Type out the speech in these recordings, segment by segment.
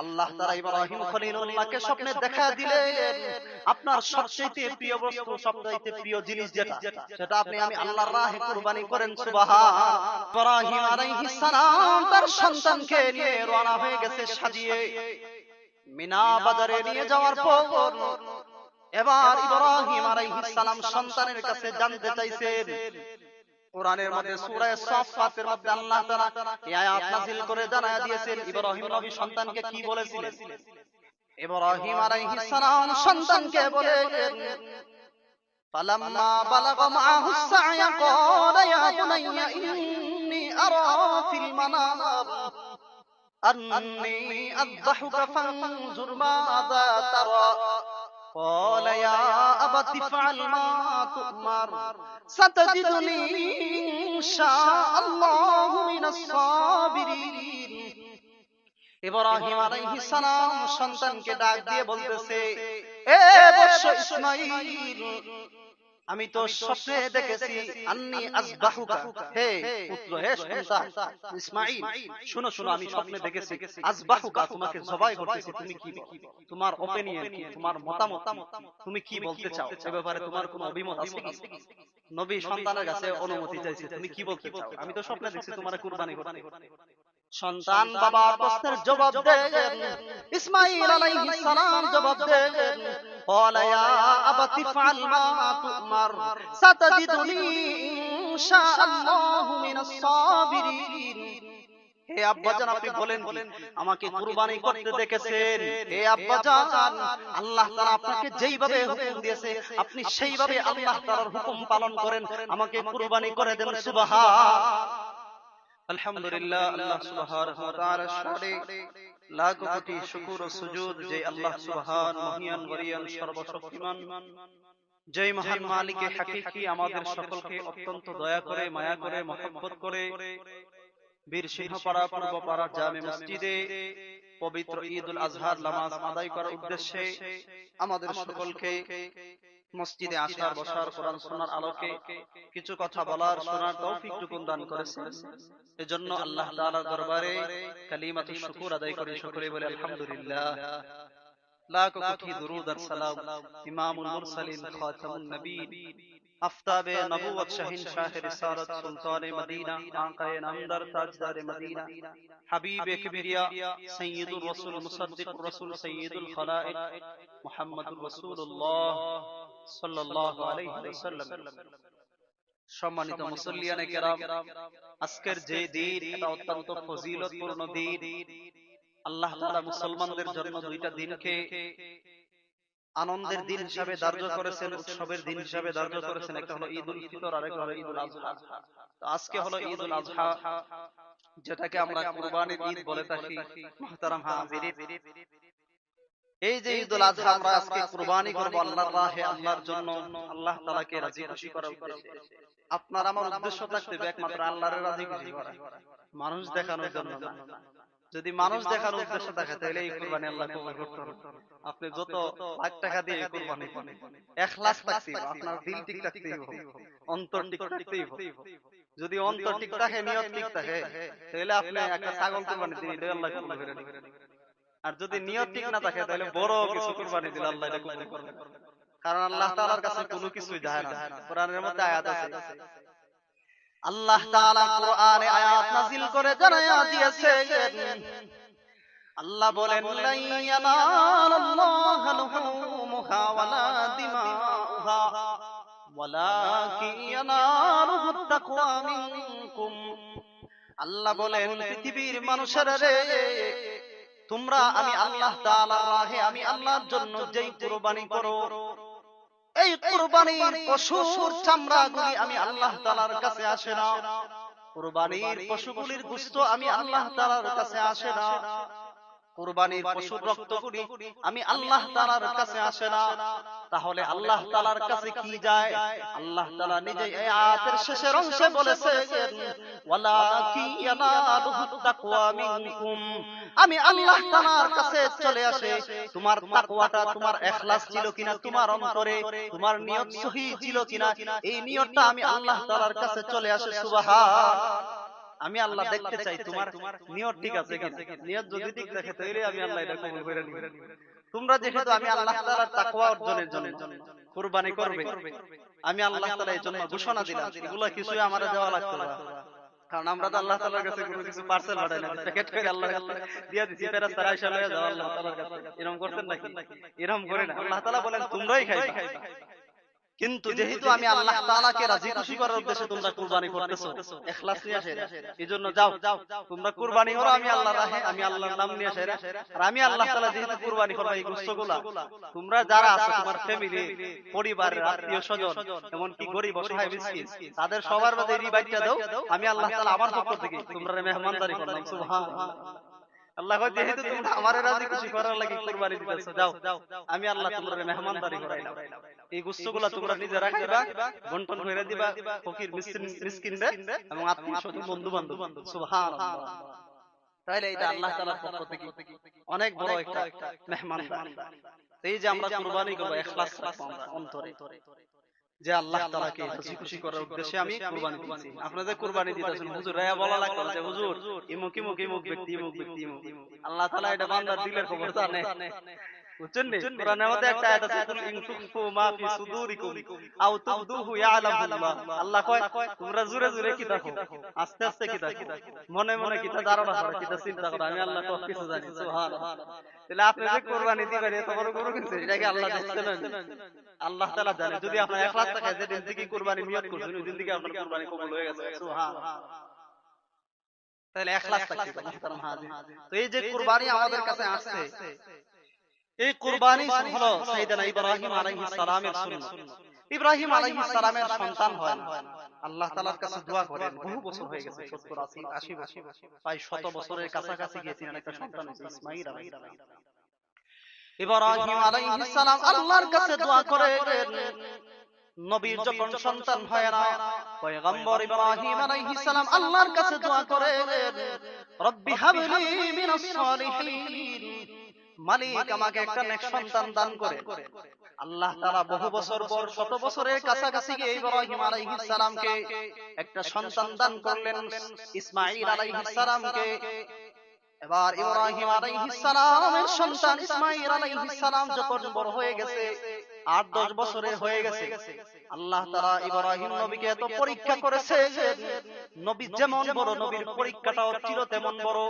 আল্লাহ তাআলা ইব্রাহিম খলিলুল্লাহকে স্বপ্নে দেখা দিলেন আপনার সবচেয়ে প্রিয় বস্তু, সবচেয়ে প্রিয় জিনিস যেটা, সেটা আপনি আমি আল্লাহর রাহে কুরবানি করেন। সুবহান। ইব্রাহিম আলাইহিস সালাম তার সন্তানকে নিয়ে রওনা হয়ে গেছে সাজিয়ে। মিনা বাজারে নিয়ে যাওয়ার পর এবার ইব্রাহিম আলাইহিস সালাম সন্তানের কাছে জানতে চাইছেন। কোরআনের মধ্যে সূরা সাফফাতের মধ্যে আল্লাহ তাআলা এই আয়াত নাযিল করে জানায়া দিয়েছেন ইব্রাহিম নবী সন্তানকে কি বলেছিলেন। ইব্রাহিম আলাইহিস সালাম সন্তানকে বলেন, ফালাম্মা বালাগা মাআহু সা'য়া ক্বালা ইয়া বুনাইয়া ইন্নী আরা ফিল মানাম আন্নী আযবাহুকা ফানজুর মাযা তারা قال يا أبت افعل ما تؤمر ستجدني إن شاء الله من الصابرين। ইব্রাহিম আলাইহিস সালাম সন্তানকে ডাক দিয়ে বলতেছে, এ বৎস ইসমাঈল, আমি তো স্বপ্নে দেখেছি আন্নী আযবাহুকা, হে পুত্র, হে সন্তান ইসমাঈল, শুনো শুনো, আমি স্বপ্নে দেখেছি আযবাহুকা, তোমাকে জবাই করতেছি। তুমি কি, তোমার ওপিনিয়ন কি, তোমার মতামত, তুমি কি বলতে চাও, এ ব্যাপারে তোমার কোনো অভিমত আছে কি? নবী সন্তানের কাছে অনুমতি চাইছে, তুমি কি বলতে চাও? আমি তো স্বপ্নে দেখছি তোমার কুরবানি করতে। সন্তান বাবার প্রশ্নের জবাব দেন। ইসমাঈল আলাইহিস সালাম জবাব দেন, قال يا أبت افعل ما تؤمر ستجدني إن شاء الله من الصابرين। হে আব্বাজান, আপনি বলেন আমাকে কুরবানি করতে দেখেছেন? হে আব্বাজান, আল্লাহ তাআলা আপনাকে যেইভাবে হুকুম দিয়েছে আপনি সেইভাবে আল্লাহ তাআলার হুকুম পালন করেন, আমাকে কুরবানি করে দেন। সুবহান। আলহামদুলিল্লাহ, আল্লাহ সুবহানাহু ওয়া তাআলার সাথে লাখ কোটি শুকর ও সুজুদ যে আল্লাহ সুবহান মহিয়ান গরিয়ান সর্বশক্তিমান, যেই মহান মালিকে হাকিকি আমাদের সকলকে অত্যন্ত দয়া করে, মায়া করে, মহব্বত করে বীর সিংহপাড়া পূর্বপাড়া জামে মসজিদে পবিত্র ঈদুল আজহার নামাজ আদায় করার উদ্দেশ্যে আমাদের সকলকে মসজিদে আসার, বসার, কোরআন শোনার আলোকে কিছু কথা বলার, শোনার তৌফিক টুকুন দান করেছেন। এজন্য আল্লাহ তাআলার দরবারে কালিমাতুশ শুকর আদায় করে সকলে বলে আলহামদুলিল্লাহ। লাখ কোটি দুরুদ আর সালাম ইমামুল মুরসালিন খাতামুন নবীন আফতাবে নবুয়ত শাহিন শাহে রিসালাত সুলতানে মদিনা আকায়ে নামদার তাজদারে মদিনা হাবিবে কিবরিয়া সাইয়্যিদুর রাসূল মুসাদ্দিকুর রাসূল সাইয়্যিদুল খালায়েক মুহাম্মাদুর রাসূলুল্লাহ সাল্লাল্লাহু আলাইহি ওয়াসাল্লাম। সম্মানিত মুসল্লিয়ানে কেরাম, আজকের যে দিন এটা অত্যন্ত ফজিলতপূর্ণ দিন। আল্লাহ তাআলা মুসলমানদের জন্য দুইটা দিনকে আনন্দের দিন হিসাবে ধার্য করেছেন, উৎসবের দিন হিসাবে ধার্য করেছেন। একটা হলো ঈদুল ফিতর আর একটা হলো ঈদুল আযহা। তো আজকে হলো ঈদুল আযহা, যেটাকে আমরা কুরবানির ঈদ বলে থাকি। মুহতারাম হাজিরিন, এই যে ঈদুল আযহা আমরা আজকে কুরবানি করব আল্লাহর রাহে, আল্লাহর জন্য, আল্লাহ তাআলাকে রাজি খুশি করার উদ্দেশ্যে। আপনার আমার উদ্দেশ্য থাকতে হবে একমাত্র আল্লাহর রাজি খুশি করা, মানুষ দেখানোর জন্য না। যদি মানুষ দেখানোর উদ্দেশ্য থাকে তাহলে এই কুরবানি আল্লাহ কবুল করতে হবে। আপনি যত লাখ টাকা দিয়ে কুরবানি করেন, ইখলাস থাকতে হবে, আপনার দিল ঠিক থাকতে হবে, অন্তর ঠিক থাকতে হবে। যদি অন্তর ঠিক থাকে, নিয়ত ঠিক থাকে, তাহলে আপনি একটা ছাগল কুরবানি দিলে এটা আল্লাহ কবুল করে নেবেন। আর যদি নিয়ত ঠিক না থাকে তাহলে বড় কিছু কুরবানি দিলে আল্লাহ এটা কবুল করবে না। কারণ আল্লাহ তাআলার কাছে কোনো কিছুই যায় না। কোরআনের মধ্যে আয়াত আছে, আল্লাহ তাআলা কোরআনে আয়াত নাযিল করে জানায়া দিয়েছেন, আল্লাহ বলেন, লা ইয়ানালাল্লাহু লুহুমুহা ওয়ালা দিমাউহা ওয়ালাকিন ইয়ানালুহুত তাকওয়া মিনকুম। আল্লাহ বলেন, পৃথিবীর মানুষেরা রে, তোমরা আমি আল্লাহ তাআলার রাহে, আমি আল্লাহর জন্য যেই কুরবানি করো, এই কুরবানির পশুর চামড়াগুলি আমি আল্লাহ তাআলার কাছে আসে না, কুরবানির পশুগুলির গোশত আমি আল্লাহ তাআলার কাছে আসে না, কুরবানির পশুর রক্তগুলি আমি আল্লাহ তাআলার কাছে আসে না। তাহলে আল্লাহ তাআলার কাছে কি যায়? আল্লাহ তাআলা নিজে এই আয়াতের শেষের অংশে বলেছেন, ওয়ালাকিন ইয়ানালুহুত তাকওয়া মিনকুম। আমি আল্লাহ তাআলার কাছে চলে আসে তোমার তাকওয়াটা, তোমার ইখলাস ছিল কিনা তোমার অন্তরে, তোমার নিয়ত সহি ছিল কিনা, এই নিয়তটা আমি আল্লাহ তাআলার কাছে চলে আসে। সুবহান। আমি আল্লাহ দেখতে চাই তোমার নিয়ত ঠিক আছে কিনা। নিয়ত যদি ঠিক থাকে তাহলে আমি আল্লাহ এটা কবুল করে নিব। তোমরা যেহেতু আমি আল্লাহ তাআলার তাকওয়া অর্জনের জন্য কুরবানি করবে, আমি আল্লাহ তাআলা এর জন্য ঘোষণা দিলাম, এগুলো কিছুই আমারে দেওয়া লাগতো না। কারণ আমরা তো আল্লাহ তাআলার কাছে কোনো কিছু পার্সেল পাঠাই না, প্যাকেট করে আল্লাহর কাছে দিয়ে দিছি, ফেরেশতারা আইসা লয়ে যাও আল্লাহ তাআলার কাছে। এরকম করতেন নাকি? এরকম করে না। আল্লাহ তাআলা বলেন তোমরাই খাইবা। কিন্তু যেহেতু আমি আল্লাহ তাআলাকে রাজি খুশি করার উদ্দেশ্যে তোমরা কুরবানি করতেছো, ইখলাস নিয়ে আসে, এজন্য যাও তোমরা কুরবানি করো আমি আল্লাহর রাহে, আমি আল্লাহর নাম নিয়ে আসে। আর আমি আল্লাহ তাআলা যেহেতু কুরবানি করব এই গোশতগুলা তোমরা যারা আছো তোমার ফ্যামিলি, পরিবারের আত্মীয়-স্বজন, এমনকি গরীব অসহায় মিসকিন, তাদের সবার মধ্যে এই বাইটটা দাও, আমি আল্লাহ তাআলা আমার পক্ষ থেকে তোমরা মেহমানদারি করলাম। সুবহানাল্লাহ। আল্লাহ কয় যেহেতু তোমরা আমারে রাজি খুশি করার লাগি কুরবানি দিতেছো, যাও আমি আল্লাহ তোমাদের মেহমানদারি করাইলাম। এই গোশতগুলা তোমরা নিজেরা খাইবা, বন্টন করে দিবা ফকির মিসকিনদের এবং আত্মীয়-স্বজন, বন্ধু-বান্ধব। সুবহানাল্লাহ। তাইলে এটা আল্লাহ তাআলার পক্ষ থেকে অনেক বড় একটা মেহমানদারি। এই যে আমরা কুরবানি করব, ইখলাস রাখবো আমরা অন্তরে যে আল্লাহ তাআলাকে রাজি খুশি করার উদ্দেশ্যে আমি কুরবানি দিচ্ছি। আপনাদের কুরবানি দিতেছেন হুজুর রায়া বলা লাগবে যে হুজুর ইমুক ব্যক্তি আল্লাহ তাআলা এটা বান্দার দিলের খবর জানে। বুঝছেন নি? কোরআনের মধ্যে একটা আয়াত আছে, কুল ইন তুখফু মা ফি সুদুরিকুম আও তুবদুহু ইয়ালামুল্লাহ। আল্লাহ কয় তোমরা জোরে জোরে কি দেখো, আস্তে আস্তে কি দেখো, মনে মনে কি ধারণা করো, কি চিন্তা করো, আমি আল্লাহ সব কিছু জানি। সুবহানাল্লাহ। তাহলে আপনি যে কুরবানি দিবেন এত বড় গরু কিনছেন, এটা কি আল্লাহ দেখছেন? আল্লাহ তাআলা জানে। যদি আপনার ইখলাস থাকে, যে দিন থেকে কুরবানি নিয়ত করছেন ওই দিন থেকে আপনার কুরবানি কবুল হয়ে গেছে। সুবহানাল্লাহ। তাহলে ইখলাস থাকতে হবে মুহতারাম হাজির। তো এই যে কুরবানি আমাদের কাছে আসছে, এই কুরবানি হলো সাইয়েদনা ইব্রাহিম আলাইহিস সালামের সুন্নাত। ইব্রাহিম আলাইহিস সালামের সন্তান হয় না, আল্লাহ তাআলার কাছে দোয়া করেন, বহু বছর হয়ে গেছে, 70 80 বছর, প্রায় 100 বছরের কাছাকাছি গিয়েছিলেন, একটা সন্তান হয়েছে ইসমাঈল আলাইহিস সালাম। ইব্রাহিম আলাইহিস সালাম আল্লাহর কাছে দোয়া করেন, নবীর যখন সন্তান হয় না, পয়গম্বর ইব্রাহিম আলাইহিস সালাম আল্লাহর কাছে দোয়া করেন, রব্বি হাবলি মিনাস সালিহিন, মালিক আমাকে একটা নেক সন্তান দান করে। আল্লাহ তাআলা বহু বছর পর 100 বছরের কাছাকাছি গিয়ে ইব্রাহিম আলাইহিস সালামকে একটা সন্তান দান করলেন, ইসমাঈল আলাইহিস সালামকে। এবার ইব্রাহিম আলাইহিস সালামের সন্তান ইসমাঈল আলাইহিস সালাম যখন বড় হয়ে গেছে, 8-10 বছরের হয়ে গেছে, আল্লাহ তাআলা ইব্রাহিম নবীকে এত পরীক্ষা করেছে, নবী যেমন বড় নবীর পরীক্ষাটাও ছিল তেমন বড়।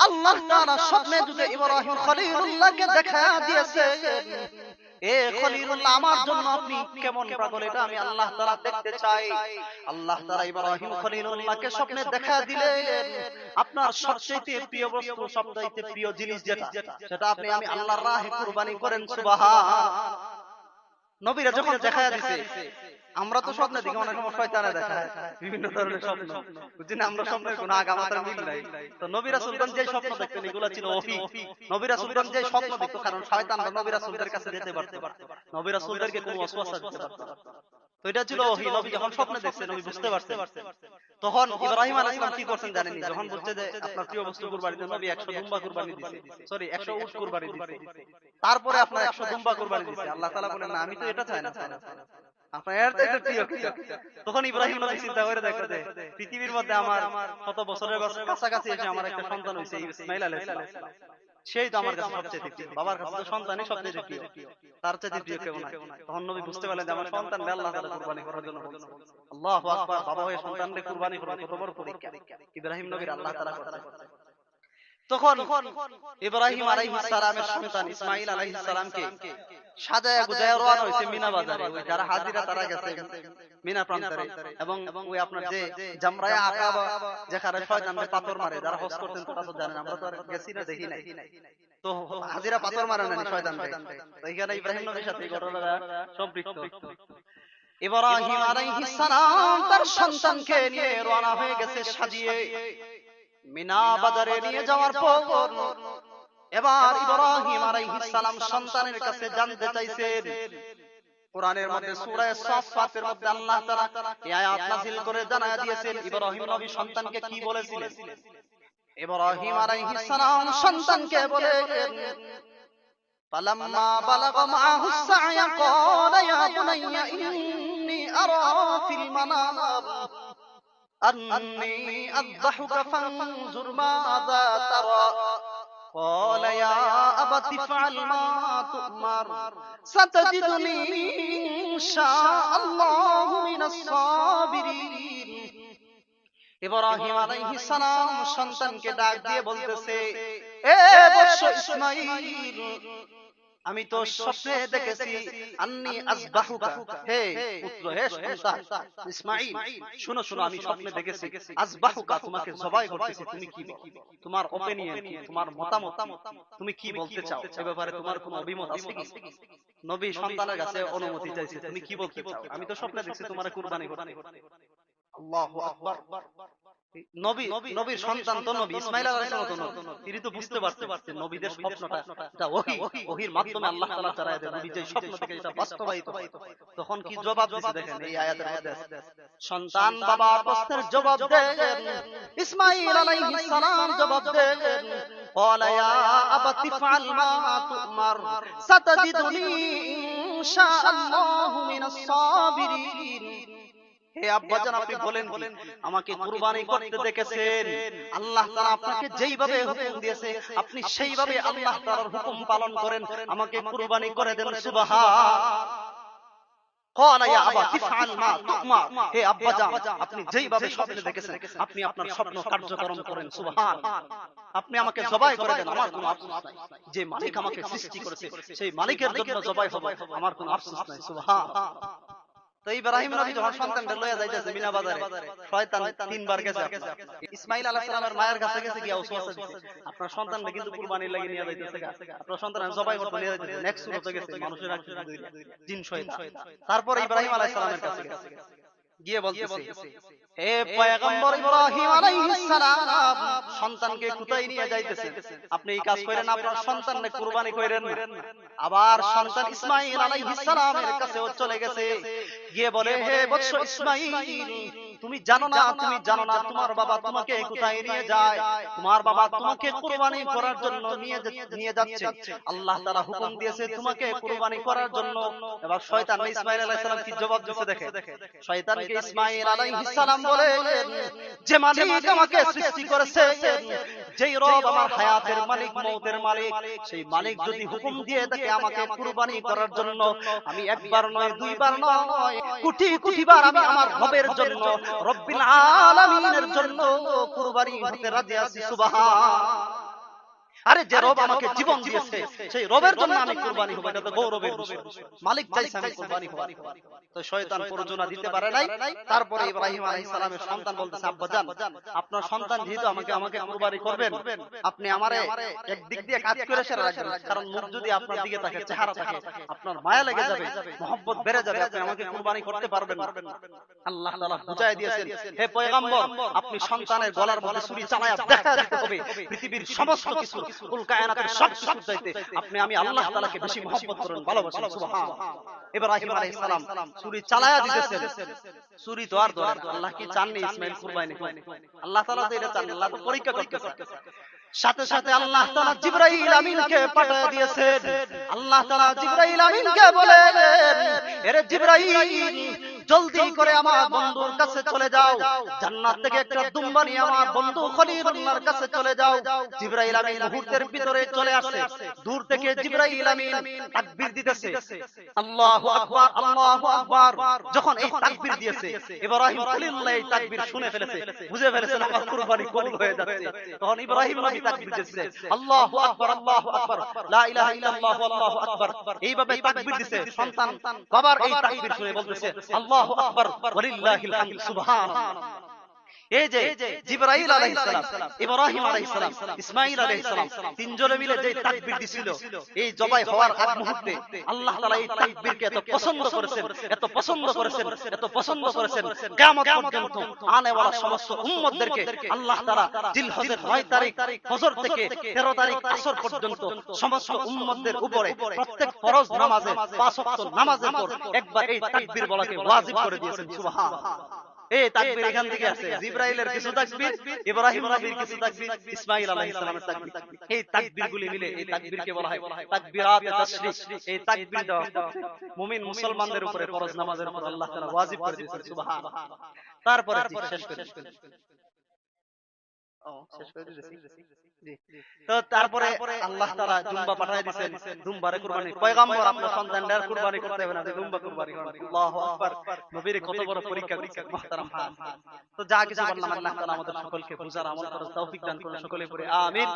আল্লাহ তাআলা স্বপ্নে যুগে ইব্রাহিম খলিলুল্লাহকে দেখা দিয়েছে, এ খলিলুল্লাহ আমার জন্য আপনি কেমন পাগল, এটা আমি আল্লাহ তাআলা দেখতে চাই। আল্লাহ তাআলা ইব্রাহিম খলিলুল্লাহকে স্বপ্নে দেখা দিলেন, আপনার সবচেয়ে প্রিয় বস্তু, সবচেয়ে প্রিয় জিনিস যেটা, সেটা আপনি আমি আল্লাহর রাহে কুরবানি করেন। সুবহানাল্লাহ। নবীরা যখন দেখা দিয়েছে, আমরা তো স্বপ্নে দেখি অনেক সময় শয়তানে দেখায় বিভিন্ন ধরনের স্বপ্ন, বুঝছেন, আমরা স্বপ্নের কোনো আগামাতার মিল নাই। তো নবী রাসূলগণ যে স্বপ্ন দেখতেন এগুলো ছিল ওহী। নবী রাসূলগণ যে স্বপ্ন দেখতো, কারণ শয়তানরা নবী রাসূলদের কাছে যেতে পারতো না, নবী রাসূলদেরকে কোনো ওয়াসওয়াসা দিতে পারতো না, তো এটা ছিল ওহী। নবী যখন স্বপ্নে দেখছেন, নবী বুঝতে পারছেন। তখন ইব্রাহিম আলাইহিস সালাম কি করছেন জানেন? যখন বুঝছে যে আপনার প্রিয় বস্তু কুরবানি দেন, নবী 100 দুম্বা কুরবানি দিয়েছে, সরি 100 উট কুরবানি দিয়েছে। তারপরে আপনার 100 দুম্বা কুরবানি দিয়েছে। আল্লাহ তাআলা বলেন না, আমি তো এটা চাই না, তখন ইব্রাহিম নবী চিন্তা করে দেখলেন যে পৃথিবীর মধ্যে আমার কত বছরের কাছাকাছি এসে আমার একটা সন্তান হয়েছে, ইসমাঈল আলাইহিস সালাম, সেই তো আমার কাছে সবচেয়ে প্রিয়। বাবার কাছে তো সন্তানই সবচেয়ে প্রিয়, তার চেয়ে প্রিয় কেউ নাই। তখন নবী বুঝতে পারলেন যে আমার সন্তানকে আল্লাহ তাআলা কুরবানি করার জন্য বলেছেন। আল্লাহু আকবার। বাবা হয়ে সন্তানকে কুরবানি করা কত বড় পরীক্ষা ইব্রাহিম নবীর আল্লাহ তাআলা করেছেন। তখন ইব্রাহিম আলাইহিস সালামের সন্তান ইসমাঈল আলাইহিস সালামকে সাজায়া গুজায়া রওনা হইছে মিনা বাজারে। ওই যারা হাজিরা তারা গেছে মিনা প্রান্তরে, এবং ওই আপনার যে জামরায়ে আকাবা, যেখানে শয়তানরা পাথর মারে, যারা হজ করতেন তারা তো জানেন, আমরা তো আর গেছি না, দেখি নাই। তো হাজিরা পাথর মারে না শয়তানরা, তো এখানে ইব্রাহিম নবীর সাথে ঘটনাটা সম্পৃক্ত। ইব্রাহিম আলাইহিস সালাম তার সন্তানকে নিয়ে রওনা হয়ে গেছে সাজিয়ে মিনা বাজারে নিয়ে যাওয়ার পর এবার ইব্রাহিম আলাইহিস সালাম সন্তানের কাছে জানতে চাইছেন। কোরআনের মধ্যে সূরা সাফফাতের মধ্যে আল্লাহ তাআলা এই আয়াত নাযিল করে জানায়া দিয়েছেন ইব্রাহিম নবী সন্তানকে কি বলেছিলেন। ইব্রাহিম আলাইহিস সালাম সন্তানকে বলেন, ফালাম্মা বালাগা মাআহু সা'য়া ক্বালা ইয়া বুনাইয়া ইন্নী আরা ফিল মানাম أني أذبحك فانظر ماذا ترى قال يا أبت افعل ما تؤمر ستجدني إن شاء الله من الصابرين ইব্রাহিম আলাইহিস সালাম সন্তানকে ডাক দিয়ে বলতেছে, এ বৎস ইসমাঈল, আমি তো স্বপ্নে দেখেছি আন্নী আযবাহুকা, হে পুত্র, হে সন্তান ইসমাঈল, শুনো শুনো, আমি স্বপ্নে দেখেছি আযবাহুকা, তোমাকে জবাই করতেছি। তুমি কি, তোমার ওপিনিয়ন কি, তোমার মতামত, তুমি কি বলতে চাও এ ব্যাপারে, তোমার কোনো অভিমত আছে কি? নবী সন্তানের কাছে অনুমতি চাইছে, তুমি কি বলতে চাও? আমি তো স্বপ্নে দেখছি তোমার কুরবানি করতে। আল্লাহু আকবার। নবীর সন্তান তো নবী ইসমাঈল আলাইহিস সালাম তো নবী, তিনি তো বুঝতে পারতেন নবীদের স্বপ্নটা এটা ওহীর মাধ্যমে আল্লাহ তাআলা জানায় দেন, নবী যে স্বপ্ন থেকে এটা বাস্তবায়িত হয়। তখন কি জবাব দিয়েছে দেখেন এই আয়াতের মধ্যে, সন্তান বাবার প্রশ্নের জবাব দেন। ইসমাঈল আলাইহিস সালাম জবাব দেন, ক্বালা ইয়া আবাতি ফাআল মা তু'মার সাতাজিদুনি ইনশাআল্লাহু মিনাস সাবিরিন। হে আব্বাজান, আপনি বলেন আমাকে কুরবানি করতে দেখেছেন, আল্লাহ তাআলা আপনাকে যেইভাবে হুকুম দিয়েছে আপনি সেইভাবে আল্লাহ তাআলার হুকুম পালন করেন, আমাকে কুরবানি করে দেন। সুবহান। ক্বালা ইয়া আবাতি ফাআল মা তু'মার, হে আব্বাজান, আপনি যেইভাবে স্বপ্নে দেখেছেন আপনি আপনার স্বপ্ন কার্যকরণ করেন। সুবহান। আপনি আমাকে জবাই করে দেন, আমার কোনো আফসোস নাই। যে মালিক আমাকে সৃষ্টি করেছে সেই মালিকের জন্য জবাই হবে, আমার কোনো আফসোস নাই। সুবহান। তো ইব্রাহিম নবী যখন সন্তানকে লইয়া যাইতেছে মিনা বাজারে, শয়তান তিনবার গেছে। ইসমাঈল আলাইহিস সালামের মায়ের কাছে গেছে গিয়া ওয়াসওয়াসা দিছে, আপনার সন্তানকে কিন্তু কুরবানির লাগি নিয়ে যাইতেছে, আপনার সন্তান জবাই করতে নিয়ে যাইতেছে। নেক্সট সুরতে গেছে মানুষের আকৃতি ধইরা জিন শয়তান। তারপর ইব্রাহিম আলাইহিস সালামের কাছে গেছে, গিয়ে বলতেছে, হে পয়গম্বর ইব্রাহিম আলাইহিস সালাম, সন্তানকে কোথায় নিয়ে যাইতেছেন? আপনি এই কাজ করেন, আপনার সন্তানকে কুরবানি করেন না। আবার সন্তান ইসমাঈল আলাইহিস সালামের কাছেও চলে গেছে, গিয়ে বলে, হে বৎস ইসমাঈল, তুমি জানো না তোমার বাবা তোমাকে কোথায় নিয়ে যায়? তোমার বাবা তোমাকে কুরবানি করার জন্য নিয়ে যাচ্ছে। আল্লাহ তাআলা হুকুম দিয়েছে তোমাকে কুরবানি করার জন্য। এবার শয়তান ইসমাঈল আলাইহিস সালাম কি জবাব দিতে দেখে। শয়তানকে ইসমাঈল আলাইহিস সালাম বলেন, যে মালিক আমাকে সৃষ্টি করেছে, যেই রব আমার হায়াতের মালিক, মওতের মালিক, সেই মালিক যদি হুকুম দিয়ে থাকে আমাকে কুরবানি করার জন্য, আমি একবার নয় দুইবার নয় কোটি কোটিবার আমি আমার রবের জন্য, রব্বিল আলামিনের জন্য কুরবানি হতে রাজি আছি। সুবহান। আরে যে রব আমাকে জীবন দিয়েছে সেই রবের জন্য আমি কুরবানি হব, এটা তো গৌরবের বিষয়। মালিক চাইছে আমি কুরবানি হব। তো শয়তান প্ররোচনা দিতে পারে নাই। তারপরে ইব্রাহিম আলাইহিস সালামের সন্তান বলতেছে, আব্বাজান, আপনার সন্তান যেহেতু আমাকে কুরবানি করবেন, আপনি আমারে একদিক দিয়ে কাজ করে সেরা রাখবেন, কারণ মুখ যদি আপনার দিকে থাকে, চেহারা থাকে, আপনার মায়া লেগে যাবে, মহব্বত বেড়ে যাবে, আপনি আমাকে কুরবানি করতে পারবেন না। আল্লাহ তাআলা বুঝায় দিয়েছেন, হে পয়গম্বর, আপনি সন্তানের গলার মধ্যে ছুরি চালায়া দেখা দিতে হবে পৃথিবীর সমস্ত কিছু, কুল কায়নাতের সব কিছু চাইতে আমি আল্লাহ তাআলাকে বেশি মহব্বত করেন, ভালোবাসেন। সুবহান। ইব্রাহিম আলাইহিস সালাম ছুরি চালায়া দিতেছেন, ছুরি তো আর আল্লাহ কি চাননি ইসমাঈল কুরবানি করবে? আল্লাহ তাআলা তো এটা চান, আল্লাহ তো পরীক্ষা করতেছেন। সাথে সাথে আল্লাহ তাআলা জিবরাইল আমিনকে পাঠিয়ে দিয়েছেন। আল্লাহ তাআলা জিবরাইল আমিনকে বলেন, এরে জিবরাইল, জলদি করে আমার বন্ধুর কাছে চলে যাও, জান্নাত থেকে একটা দুম্বা নিয়ে আমার বন্ধু খলিলুল্লাহর কাছে চলে যাও। জিবরাইল আমিন মুহূর্তের ভিতরে চলে আসে। দূর থেকে জিবরাইল আমিন তাকবীর দিতেছে, আল্লাহু আকবার, আল্লাহু আকবার। যখন এই তাকবীর দিয়েছে, ইব্রাহিম খলিলুল্লাহ এই তাকবীর শুনে ফেলেছে, বুঝে ফেলেছেন আমার কুরবানি কবুল হয়ে যাচ্ছে। তখন ইব্রাহিম নবী তাকবীর দিয়েছে, আল্লাহু আকবার, আল্লাহু আকবার, লা ইলাহা ইল্লাল্লাহু আল্লাহু আকবার। এইভাবে তাকবীর দিয়েছে। সন্তান বাবার এই তাকবীর শুনে বলতেছে, আল্লাহু আকবার ওয়ালিল্লাহিল হামদ। সুবহানাল্লাহ। এই যে জিবরাইল আলাইহিস সালাম, ইব্রাহিম আলাইহিস সালাম, ইসমাঈল আলাইহিস সালাম তিনজনে মিলে যে তাকবীর দিছিল, এই জবাই হওয়ার আগ মুহূর্তে আল্লাহ তাআলা এই তাকবীরকে এত পছন্দ করেছেন, এত পছন্দ করেছেন, এত পছন্দ করেছেন, কিয়ামত পর্যন্ত আনে ওয়ালা সমস্ত উম্মতদেরকে আল্লাহ তাআলা জিলহজের 9 তারিখ ফজর থেকে 13 তারিখ আসর পর্যন্ত সমস্ত উম্মতদের উপরে প্রত্যেক ফরজ নামাজে 5 ওয়াক্ত নামাজের পর একবার এই তাকবীর বলাকে ওয়াজিব করে দিয়েছেন। সুবহানাল্লাহ। এই তাকবীর এখান থেকে আছে, জিবরাইলের কিছু তাকবীর, ইব্রাহিম নবীর কিছু তাকবীর, ইসমাঈল আলাইহিস সালামের তাকবীর। এই তাকবীরগুলি মিলে এই তাকবীরকে বলা হয় তাকবীরাতে তাশরিক। এই তাকবীর দেওয়া মুমিন মুসলমানদের উপরে ফরজ নামাজের উপর আল্লাহ তাআলা ওয়াজিব করে দিয়েছেন, সুবহানাল্লাহ। তারপরে শেষ করে শেষ করে দিয়েছি। তো তারপরে আল্লাহ তাআলা দুম্বা পাঠিয়ে দিয়েছেন, দুম্বারে কুরবানি। পয়গম্বর আপনার সন্তানদের কুরবানি করতে হবে না, দুম্বা কুরবানি করেন। আল্লাহু আকবার। নবীর কত বড় পরীক্ষা দিয়েছেন মুহতারাম। তো যা কিছু বললাম আল্লাহ তাআলা আমাদের সকলকে বুঝার আমল করার তৌফিক দান করুন, সকলে পড়ে আমিন।